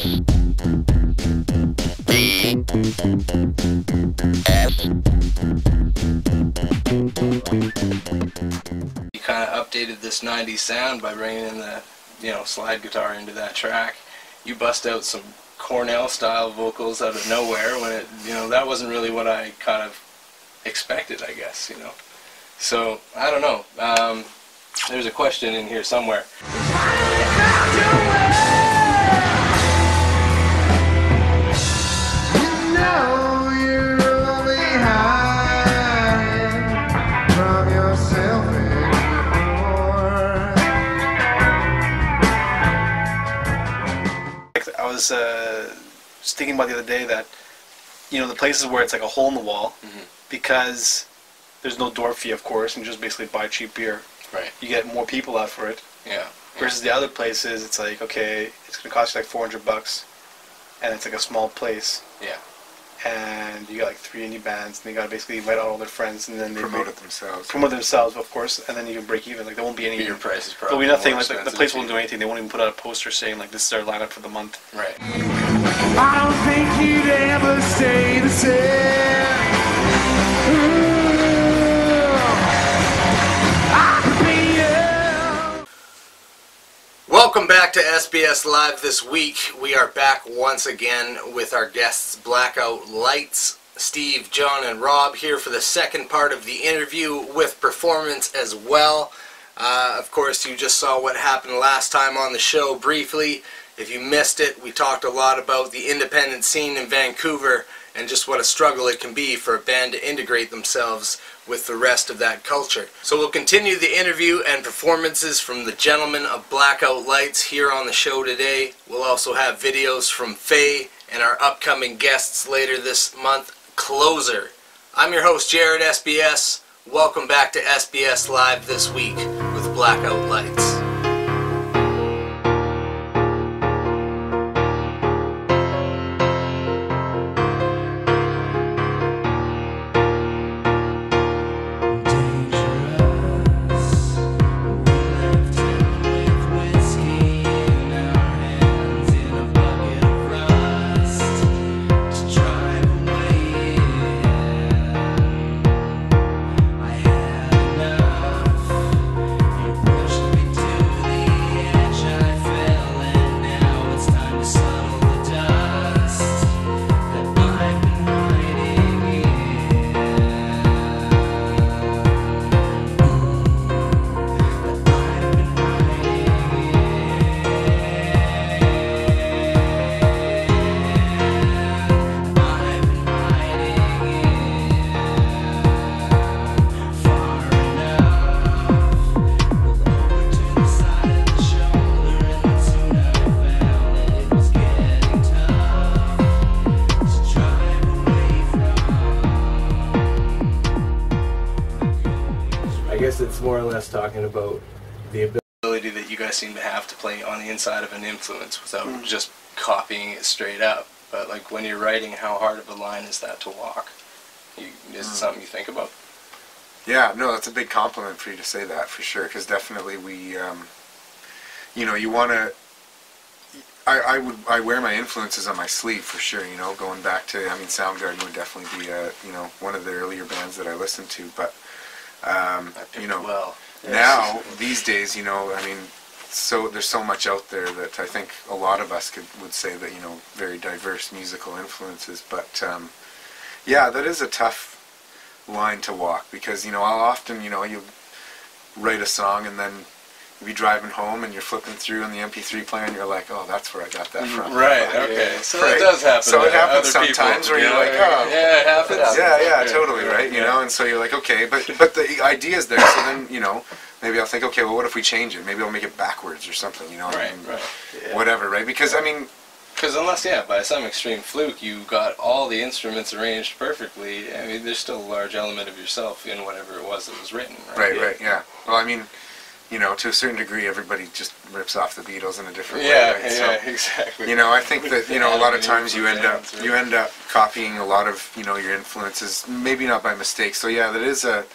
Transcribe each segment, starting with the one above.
You kind of updated this 90s sound by bringing in the, slide guitar into that track. You bust out some Cornell style vocals out of nowhere when it, that wasn't really what I kind of expected, I guess, So, I don't know. There's a question in here somewhere. I was just thinking about the other day that, the places where it's like a hole in the wall, because there's no door fee, of course, and you just basically buy cheap beer. Right. You get more people out for it. Yeah. Versus the other places, it's like, okay, it's going to cost you like $400, and it's like a small place. Yeah. And you got like 3 indie bands, and they got to basically invite out all their friends, and then they promote themselves. Promote themselves, of course, and then you can break even. Like there won't be any. Beer prices probably. There'll be nothing. Like the place won't do anything. They won't even put out a poster saying like this is our lineup for the month. Right. I don't think you'd ever stay the same. Welcome back to SBS Live this week. We are back once again with our guests Blackout Lights, Steve, John, and Rob here for the second part of the interview with performance as well. Of course, you just saw what happened last time on the show briefly. If you missed it, we talked a lot about the independent scene in Vancouver and just what a struggle it can be for a band to integrate themselves with the rest of that culture. So we'll continue the interview and performances from the gentlemen of Blackout Lights here on the show today. We'll also have videos from Faye and our upcoming guests later this month, Closer. I'm your host, Jared SBS. Welcome back to SBS Live this week with Blackout Lights. It's more or less talking about the ability that you guys seem to have to play on the inside of an influence without just copying it straight up. But like when you're writing, how hard of a line is that to walk? Is it something you think about? Yeah, no, that's a big compliment for you to say that, for sure, because definitely we, you want to, I wear my influences on my sleeve, for sure, going back to, Soundgarden would definitely be, one of the earlier bands that I listened to, but well. Now, these days, so there's so much out there that I think a lot of us would say that, very diverse musical influences, but, yeah, that is a tough line to walk, because, I'll often, you write a song and then you'll be driving home and you're flipping through on the MP3 player and you're like, oh, that's where I got that from. Right, okay. So that does happen. So it happens sometimes where you're like, oh. Yeah, it happens. Yeah, totally, right? And so you're like, okay, but the idea's there, so then, maybe I'll think, okay, well, what if we change it? Maybe I'll make it backwards or something, Right. Yeah. Whatever, right? Because, because unless, by some extreme fluke, you got all the instruments arranged perfectly, there's still a large element of yourself in whatever it was that was written, right? Right, yeah. Well, to a certain degree, everybody just rips off the Beatles in a different way. Yeah, right? yeah, so, exactly. I think that, a lot of times you end up copying a lot of, your influences, maybe not by mistake. So yeah, that is a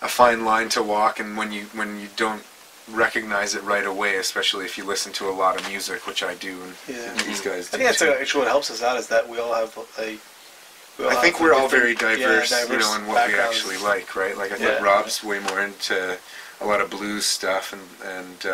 fine line to walk, and when you don't recognize it right away, especially if you listen to a lot of music, which I do, and these guys do. I think that's actually what helps us out, is that we all have like. I think we're all very diverse, diverse you know, in what we backgrounds. actually like, right? Like I think Rob's way more into a lot of blues stuff and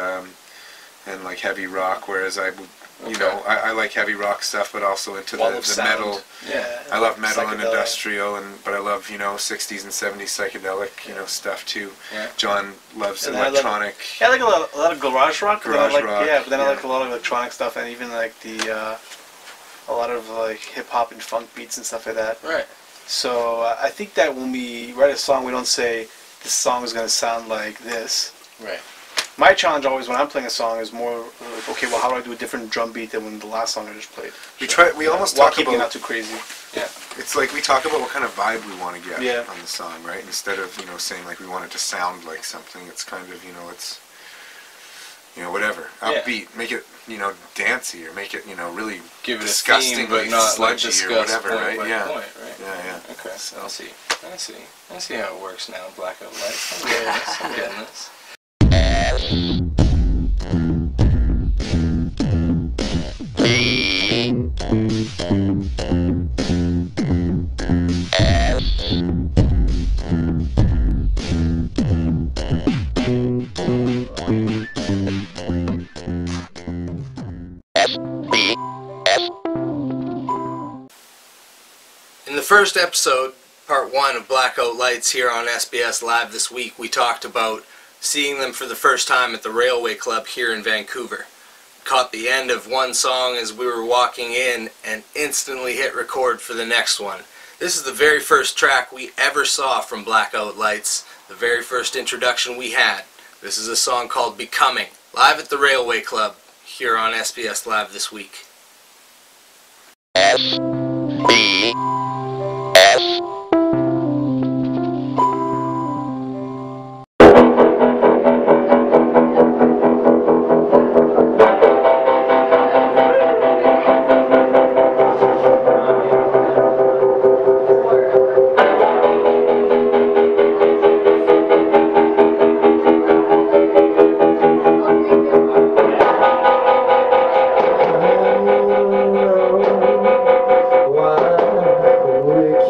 like heavy rock, whereas I would, you know, I like heavy rock stuff, but also into the metal. Yeah. I love metal and Psychedelic. Industrial, but I love, you know, 60s and 70s psychedelic, you know, stuff too. Yeah. John loves And electronic. I like a lot of garage rock. Garage rock. Yeah, but then I like a lot of electronic stuff, and even like a lot of like hip hop and funk beats and stuff like that. Right. So I think that when we write a song, we don't say this song is going to sound like this. Right. My challenge always when I'm playing a song is more like, okay, well, how do I do a different drum beat than when the last song I just played? We almost While talk keeping it about, not too crazy. Yeah. it's like we talk about what kind of vibe we want to get Yeah. on the song, right? Instead of, you know, saying like we want it to sound like something, it's kind of, you know, it's, you know, whatever, upbeat, make it, you know, dancey, or make it, you know, really Give it disgustingly a theme, but not like sludgy discuss or whatever, point right? by Yeah. point, right? Yeah. Okay. So. I see how it works now. Blackout lights. I'm getting this. I'm getting this. In the first episode, part 1 of Blackout Lights here on SBS Live this week, we talked about seeing them for the first time at the Railway Club here in Vancouver. Caught the end of one song as we were walking in and instantly hit record for the next one. This is the very first track we ever saw from Blackout Lights, the very first introduction we had. This is a song called Becoming, live at the Railway Club here on SBS Live this week. Why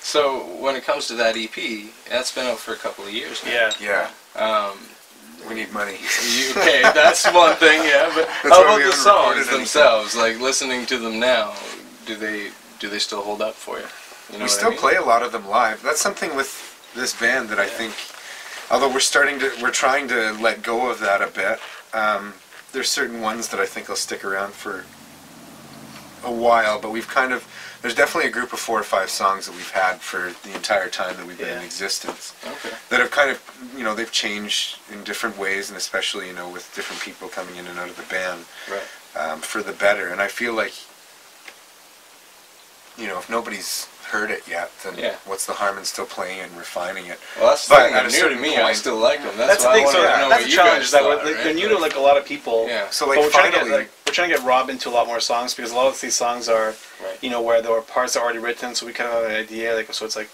So when it comes to that EP, that's been out for a couple of years now. Yeah. Yeah. We need money. Okay, that's one thing, yeah. But That's how why about we the haven't songs recorded anything. themselves? Like listening to them now, do they still hold up for you? You know We what still I mean? play a lot of them live. That's something with this band that I think, although we're trying to let go of that a bit. There's certain ones that I think will stick around for a while, but there's definitely a group of 4 or 5 songs that we've had for the entire time that we've been in existence. Okay. That have kind of, they've changed in different ways, and especially, with different people coming in and out of the band, Right. for the better. And I feel like, if nobody's heard it yet, then what's the harm in still playing it and refining it? Well, that's the But thing. at a They're new to certain me. I point- still like them. That's the why thing. I So wanted to know that's what the you challenge. guys Is that thought, they're right? new to like a lot of people. Yeah. So But like we're trying to finally, get Rob into a lot more songs because a lot of these songs are, Right. where there were parts that are already written, so we kind of have an idea. Like, so it's like,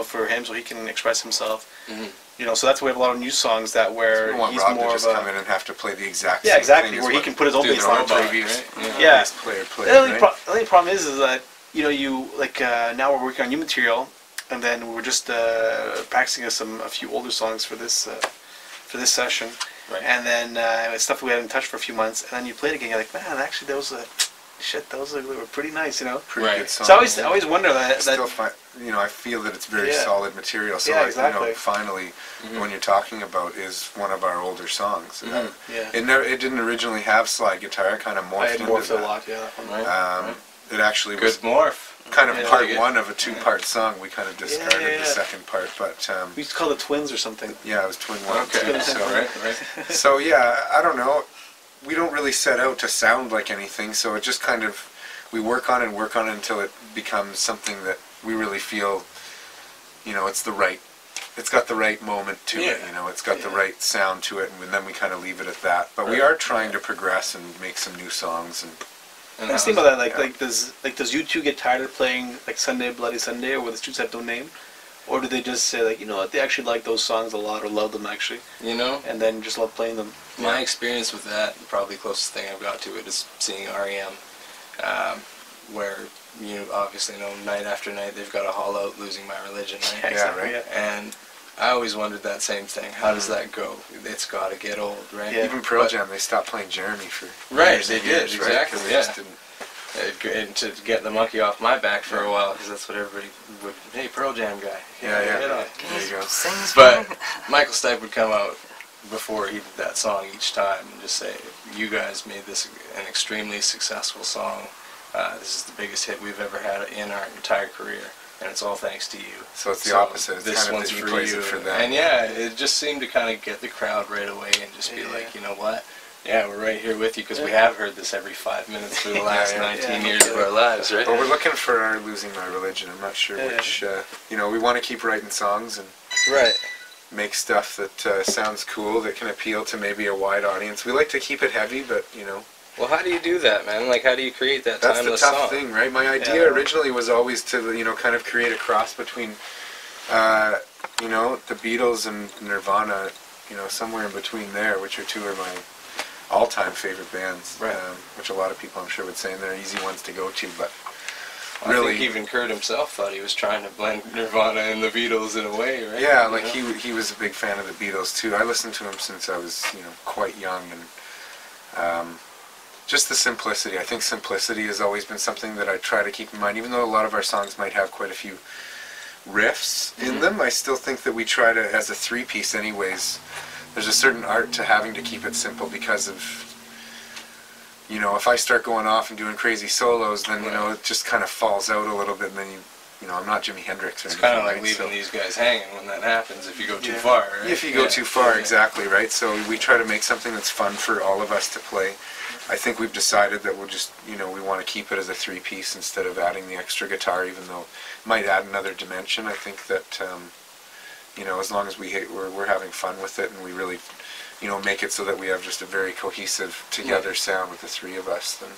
for him, so he can express himself. Mhm. So that's why we have a lot of new songs that we where don't want he's Rob more to of just a come in and have to play the exact yeah, same exactly, thing as where he what can put his own Do bass the line robot, to it. previous right? Yeah. bass player played, The only, right? the only problem is that you like now we're working on new material, and then we're just practicing a few older songs for this session, Right. and then it's stuff we hadn't touched for a few months, and then you play it again, you're like, man, actually those were pretty nice, Pretty Right. good song. So I always wonder that. Still I feel that it's very Yeah. solid material. So Yeah, like, exactly. finally, when you're talking about is one of our older songs. Yeah. It didn't originally have slide guitar. It kind of I morphed had into morphed a that. lot, yeah. That one. Right. It actually Good was morph. kind of Yeah. part Dig it. one of a 2-part song. We kind of discarded yeah. the second part, but We used to call it twins or something. yeah, it was twin one. Okay. And two, so Right. So yeah, I don't know. We don't really set out to sound like anything, so it just kind of we work on it until it becomes something that we really feel, it's got the right moment to it, it's got the right sound to it, and then we kind of leave it at that. But we are trying to progress and make some new songs. I was thinking about that, does you two get tired of playing like Sunday Bloody Sunday, or where the students have no name, or do they just say like, they actually like those songs a lot or love them actually, and then just love playing them? My experience with that, probably the closest thing I've got to it is seeing REM, where you obviously know night after night they've got to haul out Losing My Religion, right? Exactly. Yeah. And I always wondered that same thing. How does that go? It's got to get old, right? Yeah. Even Pearl Jam, they stopped playing Jeremy for Right, years they and did, years, right? 'Cause exactly, they yeah. just didn't. And to get the monkey off my back for a while, because that's what everybody would. Hey, Pearl Jam guy. Yeah. Get on. There you go. But Michael Stipe would come out before he did that song each time and just say, "You guys made this an extremely successful song. This is the biggest hit we've ever had in our entire career, and it's all thanks to you." So it's the opposite. It's This kind of one's that he for plays you. it for them. And yeah, it just seemed to kind of get the crowd right away and just be like, you know what? Yeah, we're right here with you because we have heard this every 5 minutes for the last 19 years of our lives, right? But we're looking for our Losing My Religion. I'm not sure which. We want to keep writing songs and make stuff that sounds cool, that can appeal to maybe a wide audience. We like to keep it heavy, but Well, how do you do that, man? Like, how do you create that that's the timeless tough song? thing, right? My idea originally was always to kind of create a cross between the Beatles and Nirvana, somewhere in between there, which are two of my all-time favorite bands, Right. Which a lot of people I'm sure would say, and they're easy ones to go to, but I really, think even Kurt himself thought he was trying to blend Nirvana and the Beatles in a way, right? yeah, You like know? he was a big fan of the Beatles too. I listened to him since I was quite young, and just the simplicity. I think simplicity has always been something that I try to keep in mind, even though a lot of our songs might have quite a few riffs in them. I still think that we try to, as a 3-piece anyways, there's a certain art to having to keep it simple because of, if I start going off and doing crazy solos, then, it just kind of falls out a little bit, and then I'm not Jimi Hendrix or It's anything. kind of like right? leaving So these guys hanging when that happens if you go too far, right? if you go too far, exactly, right? So we try to make something that's fun for all of us to play. I think we've decided that we'll just, we want to keep it as a 3-piece instead of adding the extra guitar, even though it might add another dimension. I think that, as long as we're having fun with it and we really, make it so that we have just a very cohesive together sound with the 3 of us, then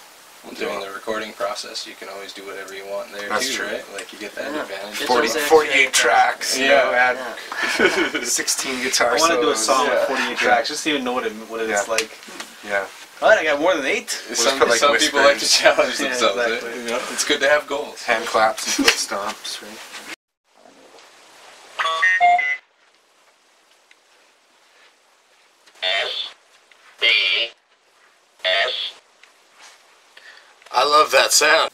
During the recording process, you can always do whatever you want there too, right? Like you get that advantage. 48 tracks. Yeah. Add 16 guitar solos. I want to do a song with 48 tracks, just to even know what it's like. Yeah. Alright, I got more than 8. Some people like to challenge themselves. Exactly. You know, it's good to have goals. Hand claps and foot stomps, right? I love that sound.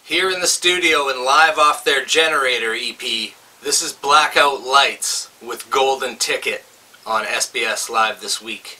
Here in the studio and live off their Generator EP, this is Blackout Lights with Golden Ticket on SBS Live this week.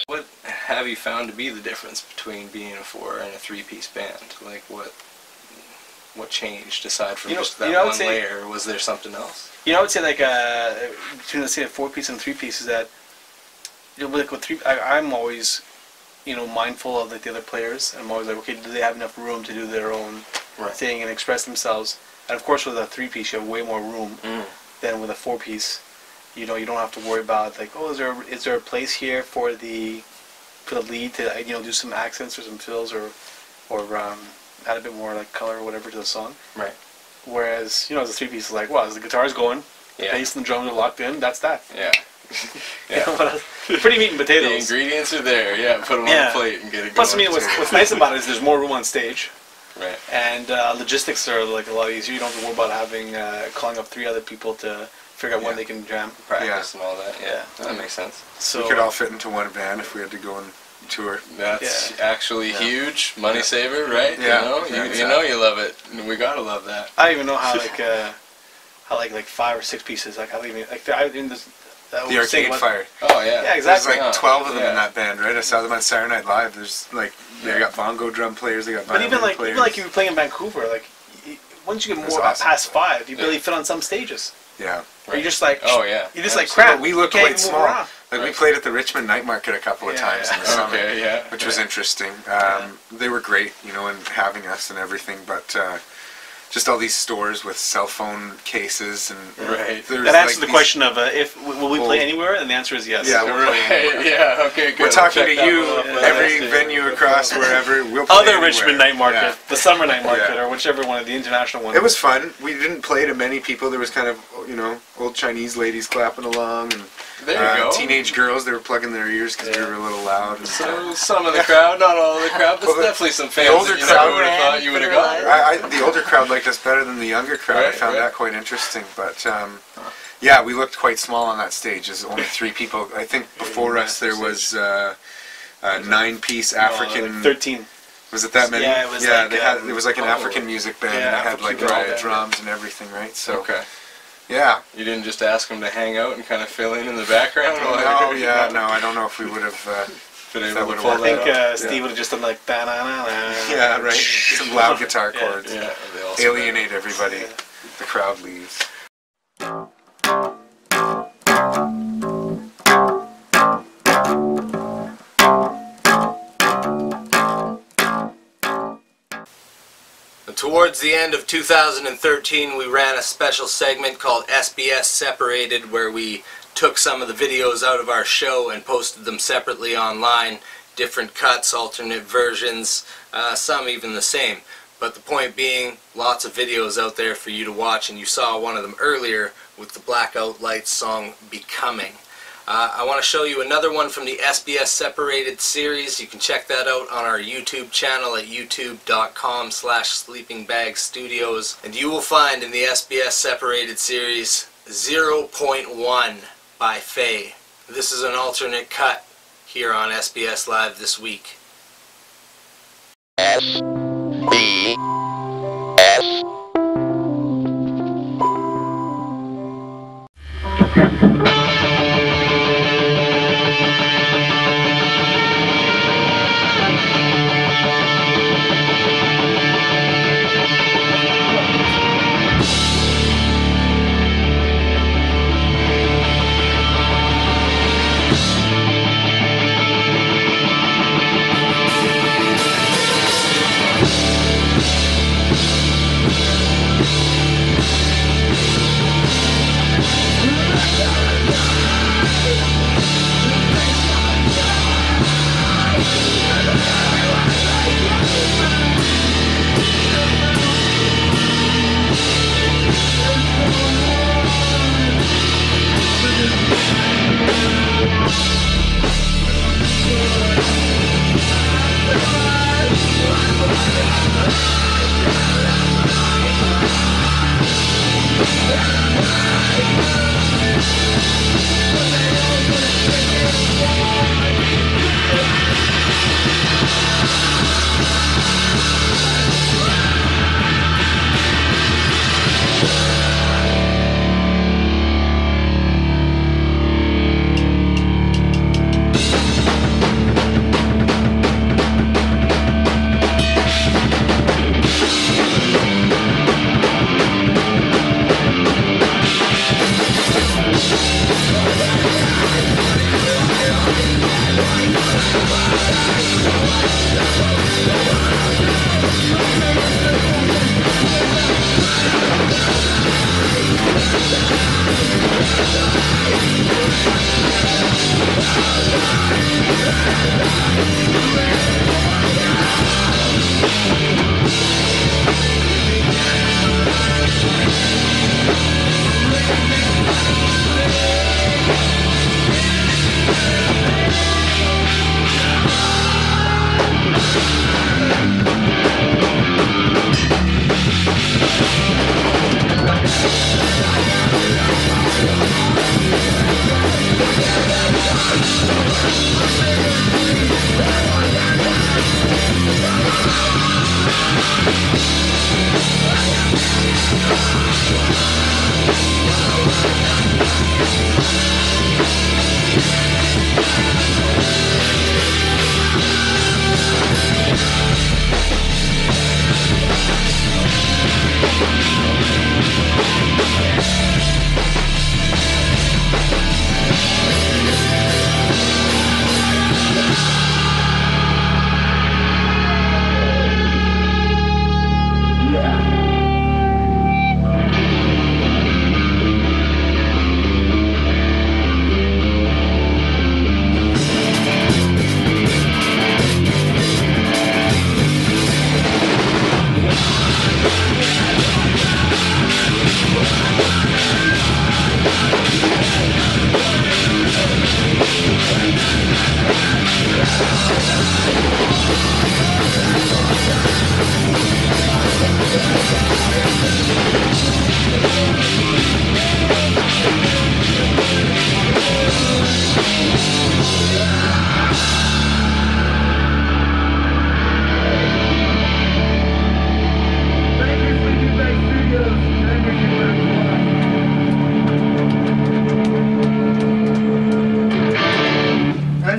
What have you found to be the difference between being a 4 and a 3-piece band? Like what what changed aside from just I that would one say, layer? Or was there something else? I would say like between let's say a 4-piece and 3-piece is that like with I'm always mindful of like the other players. I'm always like, okay, do they have enough room to do their own thing and express themselves? And of course, with a 3-piece, you have way more room than with a 4-piece. You don't have to worry about like, oh, is there a place here for the lead to do some accents or some fills or add a bit more like color or whatever to the song. Right. Whereas as a 3-piece, is like, well, as the guitar's going, the bass and the drums are locked in. That's that. Yeah. Pretty meat and potatoes. The ingredients are there. Yeah, put them on the plate and get it going. Plus, I mean, what's nice about it is there's more room on stage. Right. And logistics are like a lot easier. You don't have to worry about having calling up 3 other people to figure out when they can jam, practice, and all that. Yeah, that makes sense. So we could all fit into one van if we had to go on tour. That's actually huge money saver, right? Yeah. You know you love it. We gotta love that. I don't even know how like 5 or 6 pieces like how even like I in this. The Arcade Fire. Oh yeah. Yeah, exactly. There's like 12 of them in that band, right? I saw them on Saturday Night Live. There's like they got bongo drum players, they got violin players. But even like you were playing in Vancouver, like once you get more past 5, you barely fit on some stages. Yeah. Or you're just like you're just like crap. We look quite small. Around. Like we played at the Richmond Night Market a couple of times in the summer, which was interesting. They were great, in having us and everything, but just all these stores with cell phone cases and that answers the question of will we play anywhere, and the answer is yes. Yeah, we'll play anywhere. Yeah, okay, good. We're talking to you, every venue across wherever. We'll play Other anywhere. Richmond Night Market, the Summer Night Market, or whichever one of the international ones. It was fun. We didn't play to many people. There was kind of old Chinese ladies clapping along and there you go. Teenage girls. They were plugging their ears because we were a little loud. And so some of the crowd, not all of the crowd. There's definitely some fans. The older crowd would have thought you would have gone. The older crowd liked us better than the younger crowd. I found that quite interesting. But yeah, we looked quite small on that stage. There's only 3 people. I think before us there was a 9-piece African. Like 13. Was it that many? Yeah, it was. Yeah, like, it was like an African music band. Yeah, and they had like all the drums and everything, right? So. Okay. Yeah. You didn't just ask them to hang out and kind of fill in the background? No, I don't know if we would have been able to pull that off. I think Steve would have just done like ba-na-na-na. Yeah, right. Some loud guitar chords. Yeah. Alienate everybody. The crowd leaves. Towards the end of 2013, we ran a special segment called SBS Separated, where we took some of the videos out of our show and posted them separately online. Different cuts, alternate versions, some even the same. But the point being, lots of videos out there for you to watch, and you saw one of them earlier with the Blackout Lights song, Becoming. I want to show you another one from the SBS Separated series. You can check that out on our YouTube channel at youtube.com/sleepingbagstudios. And you will find in the SBS Separated series 0.1 by Faye. This is an alternate cut here on SBS Live this week. SBS.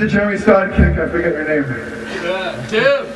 Jeremy's sidekick, I forget your name. Tim!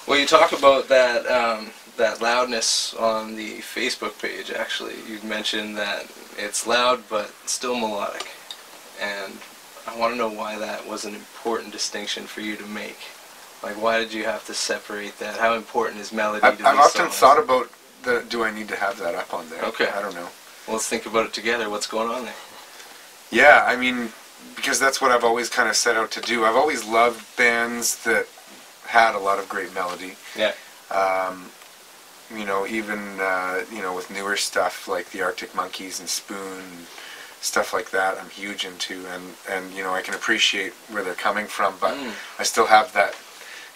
Well, you talk about that loudness on the Facebook page. Actually, you mentioned that it's loud but still melodic, and I want to know why that was an important distinction for you to make. Like, why did you have to separate that? How important is melody to these songs? I've often thought about do I need to have that up on there? Okay. I don't know. Well, let's think about it together. What's going on there? Yeah, I mean, because that's what I've always kind of set out to do. I've always loved bands that had a lot of great melody. Yeah. You know, even you know, with newer stuff like the Arctic Monkeys and Spoon, stuff like that, I'm huge into, and you know, I can appreciate where they're coming from, but I still have that,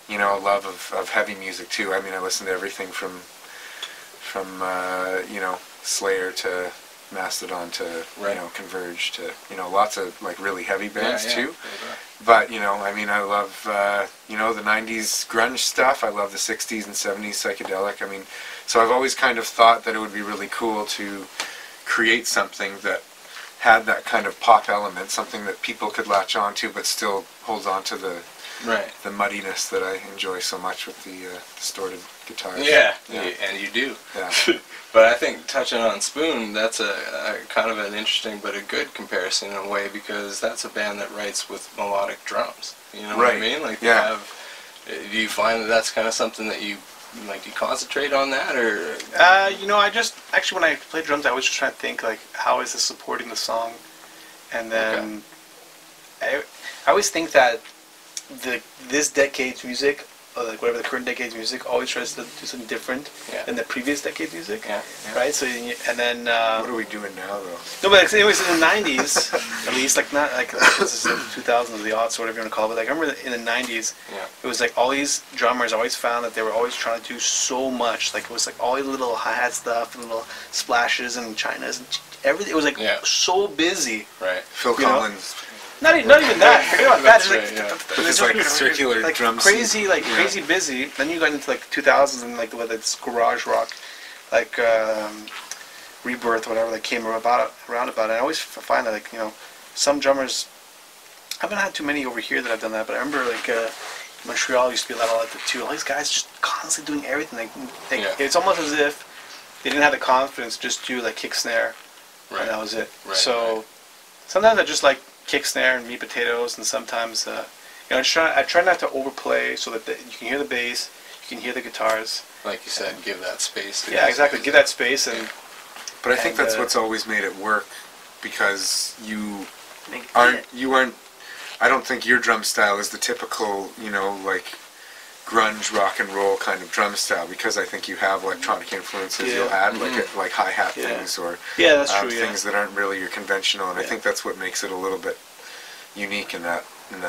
you know, love of heavy music too. I mean, I listen to everything from you know, Slayer to Mastodon to you know, Converge to, you know, lots of like really heavy bands too. But you know, I mean, I love you know, the 90s grunge stuff. I love the 60s and 70s psychedelic. I mean, so I've always kind of thought that it would be really cool to create something that had that kind of pop element, something that people could latch on to, but still holds on to the muddiness that I enjoy so much with the distorted guitars. Yeah, and you do. Yeah. But I think touching on Spoon, that's a kind of an interesting but a good comparison in a way, because that's a band that writes with melodic drums. You know what I mean? Like, they have. Do you find that that's kind of something that you like? Do you concentrate on that, or? You know, I just actually when I play drums, I was just trying to think like, how is this supporting the song, and then I always think that this decade's music like whatever the current decade's music, always tries to do something different than the previous decade's music. Right. So and then what are we doing now though? No, but anyways, in the '90s, at least, like not like this is like the 2000s, the aughts, or whatever you want to call it. But like I remember in the '90s, it was like all these drummers always found that they were always trying to do so much. Like it was like all these little hi-hat stuff and little splashes and chinas and everything. It was like so busy. Right. Phil Collins. Not even that. Forget about that. It's like circular like drum crazy, like crazy busy. Then you got into like 2000s and like with this garage rock, like Rebirth, whatever that came around about it. And I always find that like some drummers. I haven't had too many over here that I've done that, but I remember like Montreal used to be a lot like that too. All these guys just constantly doing everything. Like it's almost as if they didn't have the confidence just to do like kick snare, and that was it. So sometimes I just like kick snare and meat potatoes, and sometimes I try not to overplay so that you can hear the bass, you can hear the guitars. Like you said, give that space. Yeah, exactly. Give that space and. But I think that's what's always made it work, because you aren't. I don't think your drum style is the typical, like grunge rock and roll kind of drum style, because I think you have electronic influences. You'll add like hi-hat things or that's true, things that aren't really your conventional, and I think that's what makes it a little bit unique in that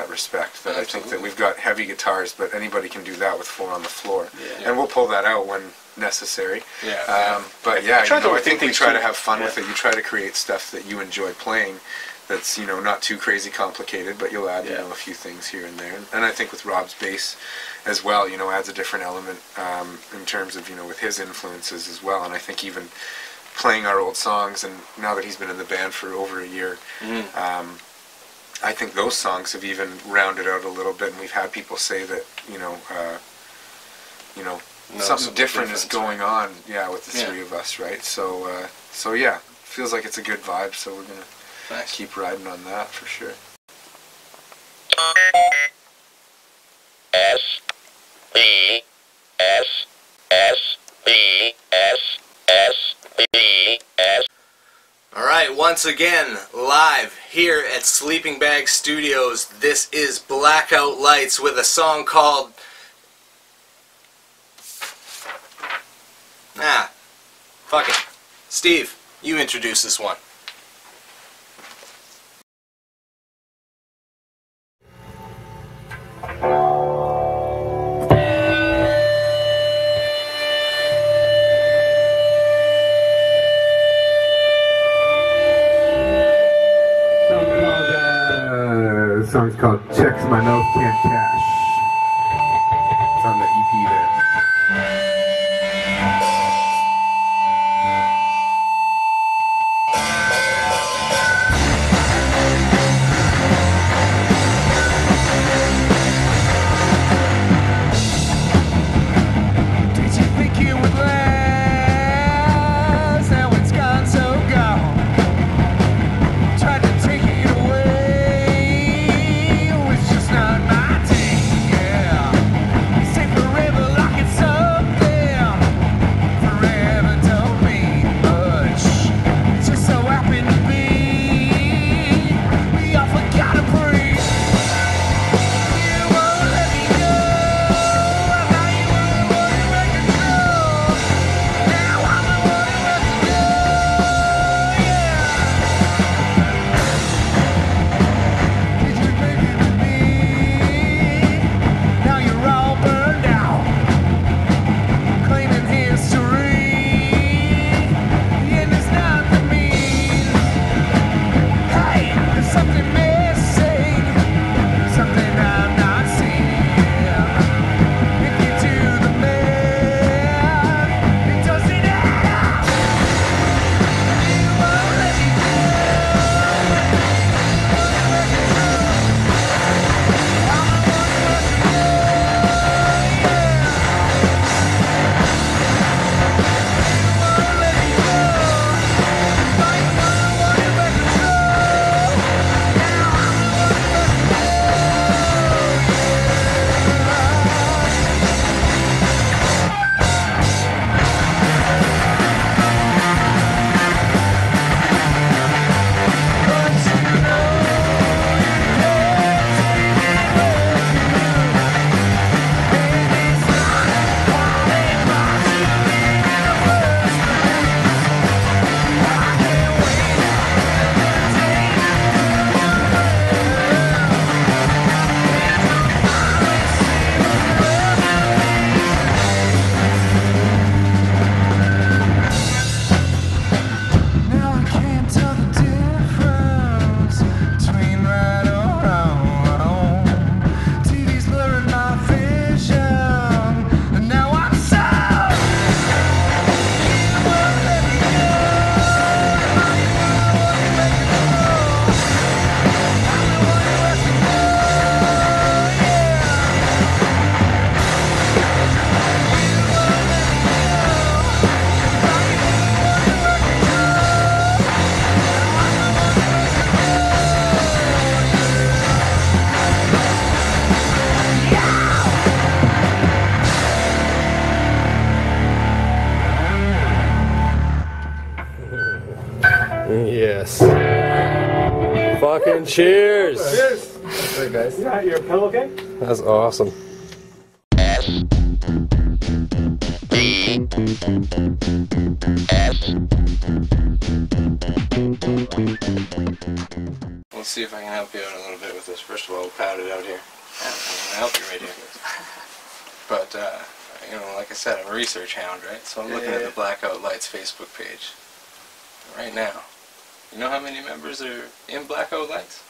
respect. That I think that we've got heavy guitars, but anybody can do that with 4 on the floor, and we'll pull that out when necessary. But I think we try to have fun with it. You try to create stuff that you enjoy playing. That's not too crazy complicated, but you'll add a few things here and there. And I think with Rob's bass as well, adds a different element in terms of with his influences as well. And I think even playing our old songs, and now that he's been in the band for over a year, I think those songs have even rounded out a little bit. And we've had people say that something different is going on, with the three of us, right? So yeah, feels like it's a good vibe. So we're gonna. Keep riding on that for sure. Alright, once again, live here at Sleeping Bag Studios, this is Blackout Lights with a song called... fuck it. Steve, you introduce this one. The song's called Checks My Nose Can't Cash. It's on the EP there. Tried to take it away, it was just not my thing. Yes. Fucking cheers. Cheers. That's right, guys. Yeah, your pillow okay? That's awesome. Let's see if I can help you out a little bit with this. First of all, we'll pad it out here. I'm gonna help you right here. But, you know, like I said, I'm a research hound, right? So I'm looking at the Blackout Lights Facebook page right now. You know how many members are in Blackout Lights?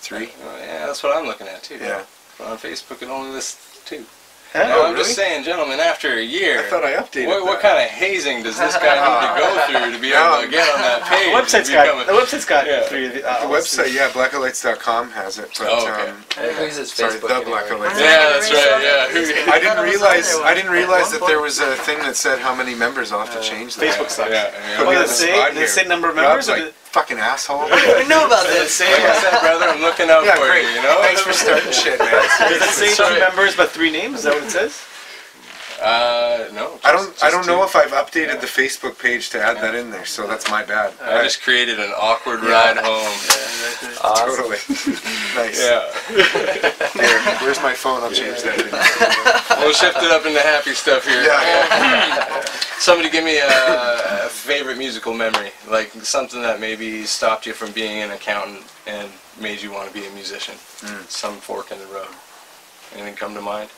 3? Yeah, that's what I'm looking at too. Yeah. But on Facebook it only lists 2. Huh? Now, I'm really? just saying, gentlemen, after a year, I thought I updated what that. kind of hazing does this guy need to go through to be able to get on that page? The website's got Yeah. 3 of the The website, yeah, blackoutlights.com has it. But, Oh, okay. Who uses sorry, Facebook the anymore? Blackout Lights. Yeah, that's right, yeah. I didn't realize that there was a thing that said how many members. I'll have to change that. Facebook sucks. Yeah, Put me Well, on the spot the same here. number of Rob's members? Or like, fucking asshole. I know about Does it this. say, Like I said, brother, I'm looking out Yeah, for great. you, you know? Thanks for starting shit, man. does it say Sorry. 2 members but 3 names? Is that what it says? No. I don't know two. if I've updated the Facebook page to add that in there, so that's my bad. I just created an awkward ride home. Totally. Nice. Yeah. Here, where's my phone? I'll change that. We'll shift it up into happy stuff here. Yeah. Somebody give me a favorite musical memory, like something that maybe stopped you from being an accountant and made you want to be a musician. Some fork in the road. Anything come to mind?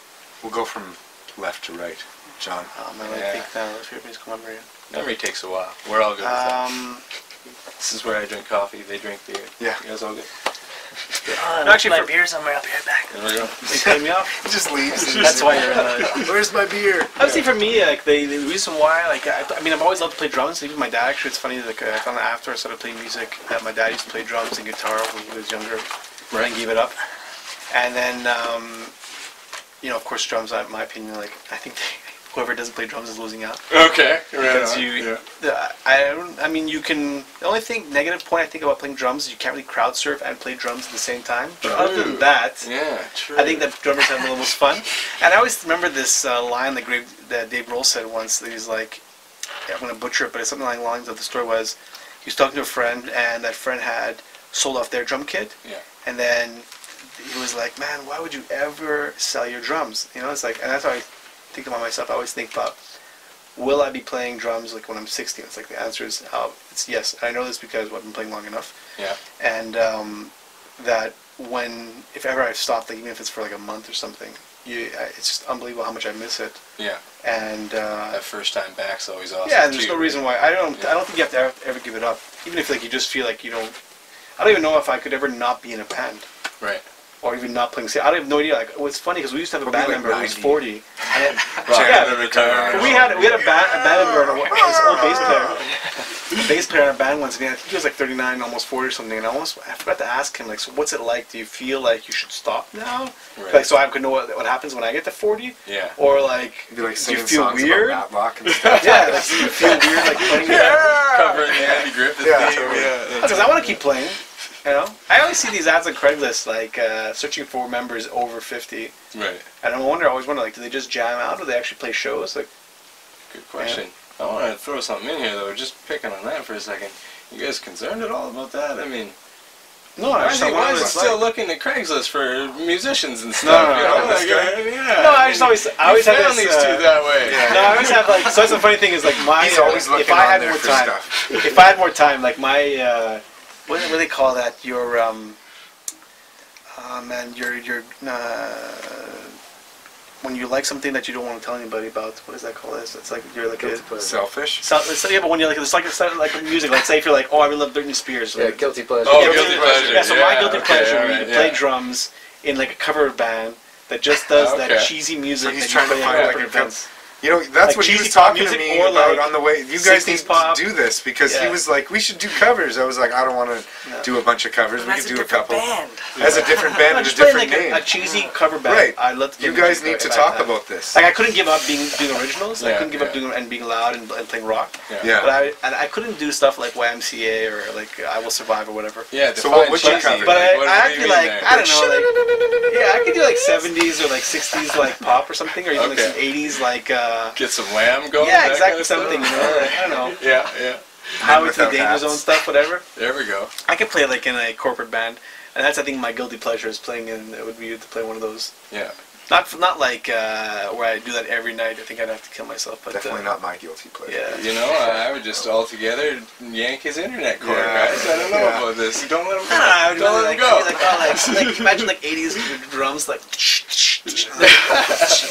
We'll go from left to right. John. Man, I think that was favorite musical memory. Memory takes a while. We're all good with that. This is where I drink coffee, they drink beer. Yeah. You guys all good? Actually, my beer somewhere. I'll be right back. There we go. They cut me off. He just leaves. That's why you're. Where's my beer? I would say for me, like the reason why, like I mean, I've always loved to play drums. Even my dad, actually, it's funny. Like I found out after I started playing music that my dad used to play drums and guitar when he was younger, and then gave it up. And then, you know, of course, drums. In my opinion, like I think whoever doesn't play drums is losing out. Okay. Because I mean, you can. The only negative point I think about playing drums is you can't really crowd surf and play drums at the same time. But other than that, Yeah, true. I think that drummers have the most fun. And I always remember this line that Dave Grohl said once. That he's like, I'm going to butcher it, but it's something along the lines of the story was, he was talking to a friend, and that friend had sold off their drum kit. Yeah. And then he was like, man, why would you ever sell your drums? You know, it's like, and that's how I think about myself. I always think about, will I be playing drums like when I'm 60? It's like the answer is, it's yes. And I know this because I've been playing long enough. Yeah. And that if ever I've stopped, like even if it's for like a month or something, it's just unbelievable how much I miss it. Yeah. And That first time back's always awesome. yeah, and there's too, no reason why I don't think you have to ever give it up. Even if like you just feel like you don't. I don't even know if I could ever not be in a band. Right. Or even not playing. I have no idea. Like, it's funny because we used to have a band Probably member like who was 90. 40. And then, Yeah. we had a band member, this old bass player, a bass player in our band once. And I think he was like 39, almost 40 or something. And I forgot to ask him, like, so what's it like? Do you feel like you should stop now? Right. Like, so I could know what happens when I get to 40? Yeah. Or like, You'd be like do singing you feel songs weird? about Matlock and stuff. Yeah, like, do you feel weird like playing it? Covering the Andy Griffith Yeah, theme. totally. Yeah. Because I want to keep playing. You know, I always see these ads on Craigslist, like searching for members over 50. Right. And I always wonder, like, do they just jam out, or do they actually play shows? Like, Good question. I want to throw something in here though. Just picking on that for a second. You guys concerned at all about that? I mean, no, I just don't why want is to. it still looking at Craigslist for musicians and No, stuff? no, you know? no, Like, No, I always have found this. these two that way. No, I always have like. So that's the funny thing is like my. He's always looking if I on had there more for time, stuff. if I had more time, like my what do they call that? Your man, your when you like something that you don't want to tell anybody about. What is that called? It's like you're like a Selfish. yeah, but when you're like it's like music. Let's say if you're like, oh, I really love Britney Spears. Yeah, guilty pleasure. Oh, Yeah, guilty pleasure. Yeah, so my Yeah, guilty okay, pleasure all would right, be to play yeah. drums in like a cover band that just does that Okay. cheesy music. So he's that trying you to play at find corporate like a events. You know, that's Like what he cheesy was pop talking to music me or about like on the way. You guys 60s need pop. to do this because he Yeah. was like, we should do covers. I was like, I don't want to do a bunch of covers. We could do a couple. As a different band and a Just playing different like name. a cheesy cover band. Right. I love to You do guys cheesy need to cover talk band. about this. Like I couldn't give up doing originals. I Yeah, couldn't give up yeah. being loud and playing rock. Yeah. But I couldn't do stuff like YMCA or like I Will Survive or whatever. Yeah, So what would you define cover? cheesy. But Like, what I do you actually mean like there? I don't know like yeah I could do like 70s or like 60s like pop or something or even like Okay. some 80s like Get some Wham going. yeah that exactly kind of something stuff? you know like, I don't know Yeah, yeah. Highway to the without Danger hats. Zone stuff, whatever. There we go. I could play like in a corporate band, and that's I think my guilty pleasure is playing in. It would be to play one of those. Yeah. Not like where I do that every night. I think I'd have to kill myself. But Definitely not my guilty pleasure. Yeah. You know, I would just altogether yank his internet cord, Yeah. guys. I don't know about this. Don't let him go. I would Don't really let him like, go. like imagine like 80s drums like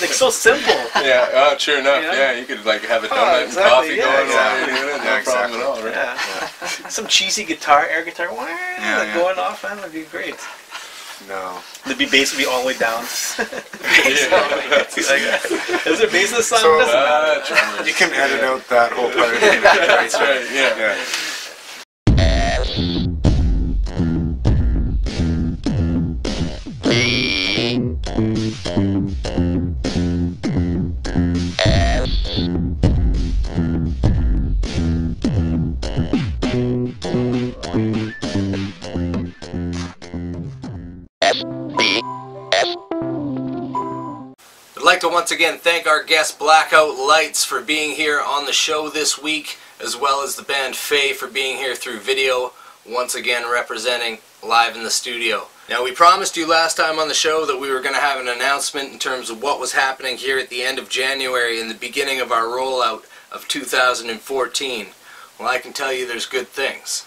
like so simple. Yeah, oh, sure enough. You know? Yeah, you could like have a donut Oh, and exactly, coffee yeah, going exactly. while you're doing it. Yeah, No problem exactly. at all, right? Yeah. Some cheesy guitar, air guitar, yeah. going off, man. That'd be great. No. The bass would be all the way down. Yeah. Is there bass in the song? So, Doesn't matter. Drummers. You can edit out that whole part. That's right, yeah. Yeah. I'd like to once again thank our guest Blackout Lights for being here on the show this week, as well as the band Faye for being here through video, once again representing live in the studio. Now, we promised you last time on the show that we were going to have an announcement in terms of what was happening here at the end of January and the beginning of our rollout of 2014. Well, I can tell you there's good things.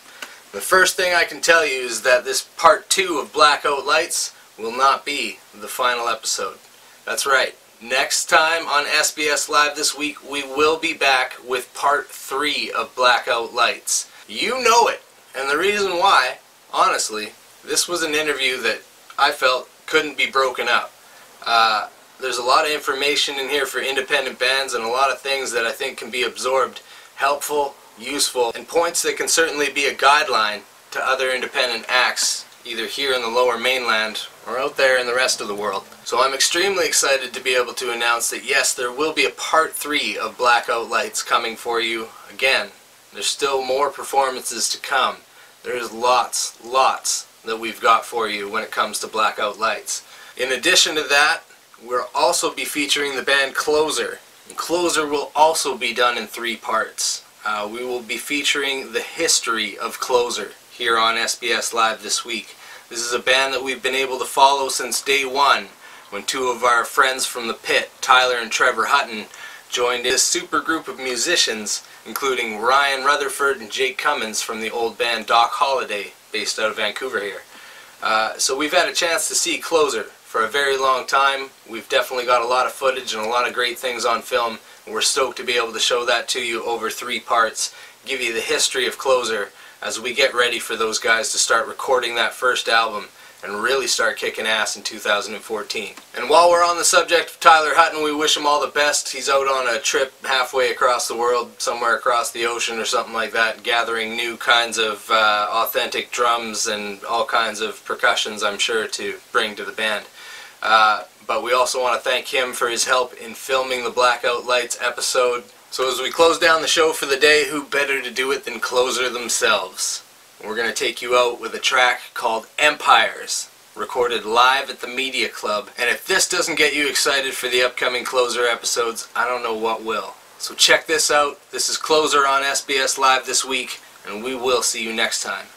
The first thing I can tell you is that this part 2 of Blackout Lights will not be the final episode. That's right. Next time on SBS Live this week, we will be back with part 3 of Blackout Lights. You know it, and the reason why, honestly, this was an interview that I felt couldn't be broken up. There's a lot of information in here for independent bands and a lot of things that I think can be absorbed, helpful, useful, and points that can certainly be a guideline to other independent acts, either here in the Lower Mainland or out there in the rest of the world. So I'm extremely excited to be able to announce that yes, there will be a part 3 of Blackout Lights coming for you. Again, there's still more performances to come. There's lots that we've got for you when it comes to Blackout Lights. In addition to that, we'll also be featuring the band Closer. And Closer will also be done in 3 parts. We will be featuring the history of Closer here on SBS Live this week. This is a band that we've been able to follow since day one, when 2 of our friends from the pit, Tyler and Trevor Hutton, joined this super group of musicians, including Ryan Rutherford and Jake Cummins from the old band Doc Holliday, based out of Vancouver here. So we've had a chance to see Closer for a very long time. We've definitely got a lot of footage and a lot of great things on film, and we're stoked to be able to show that to you over 3 parts, give you the history of Closer as we get ready for those guys to start recording that first album and really start kicking ass in 2014. And while we're on the subject of Tyler Hutton, we wish him all the best. He's out on a trip halfway across the world, somewhere across the ocean or something like that, gathering new kinds of authentic drums and all kinds of percussions, I'm sure, to bring to the band. But we also want to thank him for his help in filming the Blackout Lights episode. So as we close down the show for the day, who better to do it than Closer themselves? We're going to take you out with a track called Empires, recorded live at the Media Club. And if this doesn't get you excited for the upcoming Closer episodes, I don't know what will. So check this out. This is Closer on SBS Live this week, and we will see you next time.